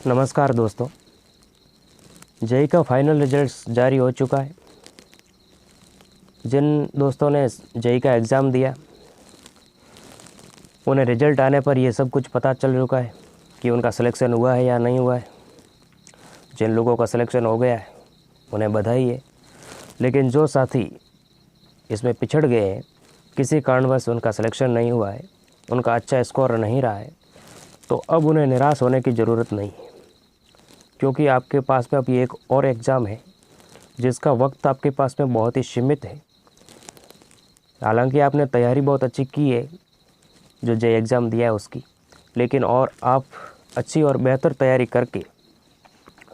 नमस्कार दोस्तों, जेई का फाइनल रिजल्ट्स जारी हो चुका है। जिन दोस्तों ने जेई का एग्ज़ाम दिया उन्हें रिजल्ट आने पर ये सब कुछ पता चल चुका है कि उनका सिलेक्शन हुआ है या नहीं हुआ है। जिन लोगों का सिलेक्शन हो गया है उन्हें बधाई है, लेकिन जो साथी इसमें पिछड़ गए हैं, किसी कारणवश उनका सिलेक्शन नहीं हुआ है, उनका अच्छा स्कोर नहीं रहा है, तो अब उन्हें निराश होने की ज़रूरत नहीं है, क्योंकि आपके पास में अभी एक और एग्ज़ाम है जिसका वक्त आपके पास में बहुत ही सीमित है। हालांकि आपने तैयारी बहुत अच्छी की है जो जेई एग्ज़ाम दिया है उसकी, लेकिन और आप अच्छी और बेहतर तैयारी करके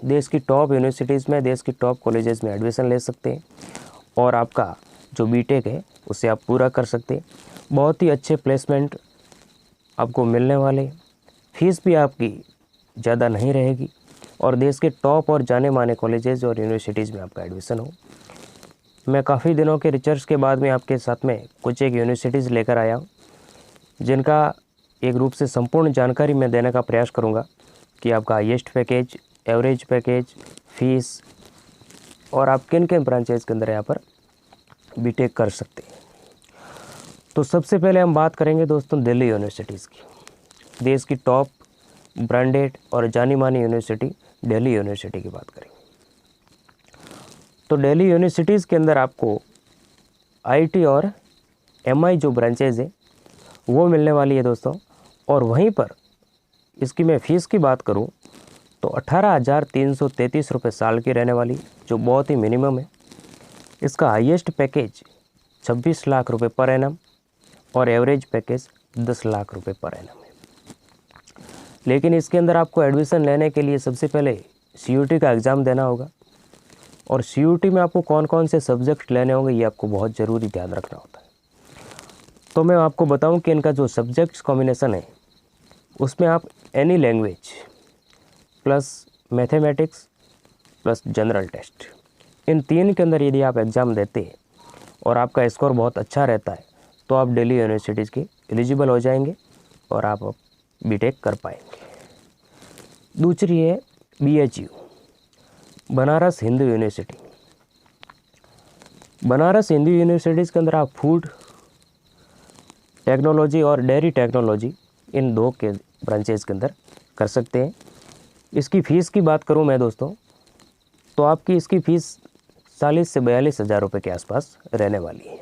देश की टॉप यूनिवर्सिटीज़ में, देश की टॉप कॉलेजेस में एडमिशन ले सकते हैं और आपका जो बीटेक है उसे आप पूरा कर सकते हैं। बहुत ही अच्छे प्लेसमेंट आपको मिलने वाले, फीस भी आपकी ज़्यादा नहीं रहेगी और देश के टॉप और जाने माने कॉलेजेस और यूनिवर्सिटीज़ में आपका एडमिशन हो। मैं काफ़ी दिनों के रिसर्च के बाद में आपके साथ में कुछ एक यूनिवर्सिटीज़ लेकर आया हूँ, जिनका एक रूप से संपूर्ण जानकारी मैं देने का प्रयास करूँगा कि आपका highest package, average package, fees और आप किन किन ब्रांचेज के अंदर यहाँ पर बीटेक कर सकते हैं। तो सबसे पहले हम बात करेंगे दोस्तों दिल्ली यूनिवर्सिटीज़ की। देश की टॉप ब्रांडेड और जानी मानी यूनिवर्सिटी दिल्ली यूनिवर्सिटी की बात करेंगे। तो दिल्ली यूनिवर्सिटीज़ के अंदर आपको आईटी और एमआई जो ब्रांचेज है वो मिलने वाली है दोस्तों। और वहीं पर इसकी मैं फ़ीस की बात करूं तो 18,333 रुपये साल की रहने वाली, जो बहुत ही मिनिमम है। इसका हाईएस्ट पैकेज 26 लाख रुपए पर एनम और एवरेज पैकेज 10 लाख रुपए पर एनम है। लेकिन इसके अंदर आपको एडमिशन लेने के लिए सबसे पहले सीयूटी का एग्ज़ाम देना होगा और सीयूटी में आपको कौन कौन से सब्जेक्ट लेने होंगे ये आपको बहुत ज़रूरी ध्यान रखना होता है। तो मैं आपको बताऊं कि इनका जो सब्जेक्ट्स कॉम्बिनेशन है उसमें आप any language plus mathematics plus general test, इन तीन के अंदर यदि आप एग्ज़ाम देते हैं और आपका स्कोर बहुत अच्छा रहता है तो आप दिल्ली यूनिवर्सिटीज़ के एलिजिबल हो जाएंगे और आप बीटेक कर पाएंगे। दूसरी है BHU, Banaras Hindu university. Banaras Hindu universities के अंदर आप फूड टेक्नोलॉजी और डेयरी टेक्नोलॉजी, इन दो के ब्रांचेज के अंदर कर सकते हैं। इसकी फ़ीस की बात करूं मैं दोस्तों तो आपकी इसकी फ़ीस 40 से 42 हज़ार रुपये के आसपास रहने वाली है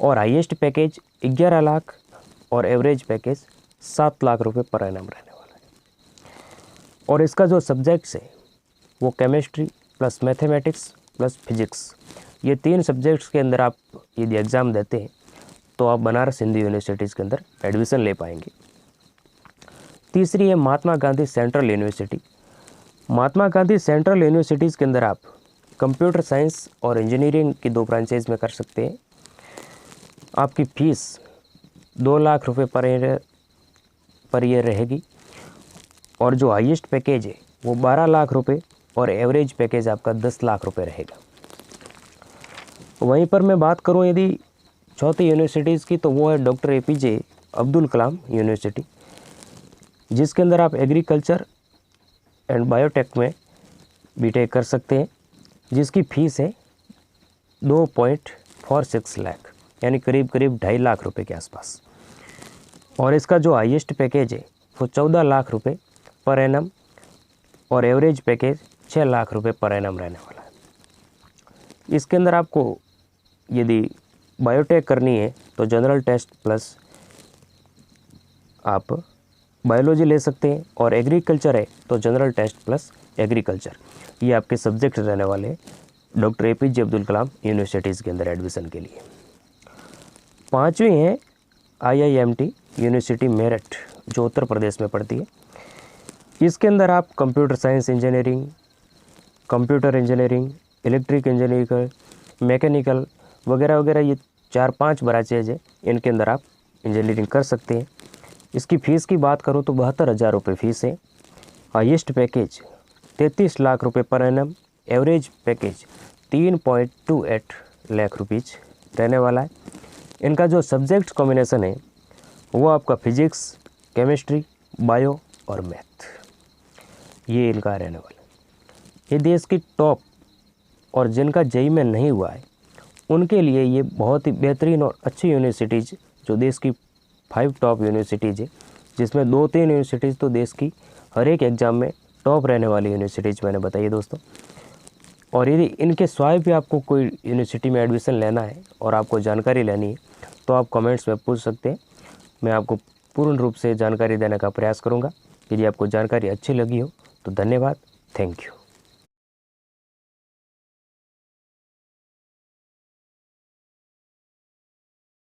और हाईएस्ट पैकेज 11 लाख और एवरेज पैकेज 7 लाख रुपए पर एनम रहने वाला है। और इसका जो सब्जेक्ट्स है वो chemistry plus mathematics plus physics, ये तीन सब्जेक्ट्स के अंदर आप यदि एग्ज़ाम देते हैं तो आप बनारस हिंदू यूनिवर्सिटीज़ के अंदर एडमिशन ले पाएंगे। तीसरी है Mahatma Gandhi central university. Mahatma Gandhi central universities के अंदर आप कंप्यूटर साइंस और इंजीनियरिंग की दो ब्रांचेज में कर सकते हैं। आपकी फ़ीस 2 लाख रुपए पर ईयर रहेगी और जो हाईएस्ट पैकेज है वो 12 लाख रुपए और एवरेज पैकेज आपका 10 लाख रुपए रहेगा। वहीं पर मैं बात करूं यदि चौथी यूनिवर्सिटीज़ की तो वो है doctor APJ Abdul Kalam university, जिसके अंदर आप एग्रीकल्चर एंड बायोटेक में बीटेक कर सकते हैं, जिसकी फ़ीस है 2.46 लाख, यानी करीब करीब 2.5 लाख रुपए के आसपास। और इसका जो हाईएस्ट पैकेज है वो 14 लाख रुपए पर एनम और एवरेज पैकेज 6 लाख रुपए पर एनम रहने वाला है। इसके अंदर आपको यदि बायोटेक करनी है तो जनरल टेस्ट प्लस आप बायोलॉजी ले सकते हैं और एग्रीकल्चर है तो जनरल टेस्ट प्लस एग्रीकल्चर, ये आपके सब्जेक्ट रहने वाले doctor APJ Abdul Kalam universities के अंदर एडमिशन के लिए। पांचवी है IIMT यूनिवर्सिटी मेरठ, जो उत्तर प्रदेश में पड़ती है। इसके अंदर आप computer science engineering, computer engineering, electric engineering, mechanical वगैरह वगैरह, ये 4-5 ब्रांचेज है, इनके अंदर आप इंजीनियरिंग कर सकते हैं। इसकी फ़ीस की बात करूँ तो 72 हज़ार रुपये फ़ीस है। हाईएस्ट पैकेज 33 लाख रुपए per annum, average package 3.28 lakh rupees रहने वाला है। इनका जो सब्जेक्ट कॉम्बिनेशन है वो आपका फिजिक्स, केमिस्ट्री, बायो और मैथ। ये इनका रहने वाला है। ये देश की टॉप, और जिनका जेईई में नहीं हुआ है उनके लिए ये बहुत ही बेहतरीन और अच्छी यूनिवर्सिटीज़, जो देश की 5 टॉप यूनिवर्सिटीज़ है, जिसमें 2-3 यूनिवर्सिटीज़ तो देश की हर एक एग्ज़ाम में टॉप रहने वाली यूनिवर्सिटीज़ मैंने बताई है दोस्तों। और यदि इनके स्वाय भी आपको कोई यूनिवर्सिटी में एडमिशन लेना है और आपको जानकारी लेनी है तो आप कमेंट्स में पूछ सकते हैं। मैं आपको पूर्ण रूप से जानकारी देने का प्रयास करूंगा। यदि आपको जानकारी अच्छी लगी हो तो धन्यवाद, थैंक यू।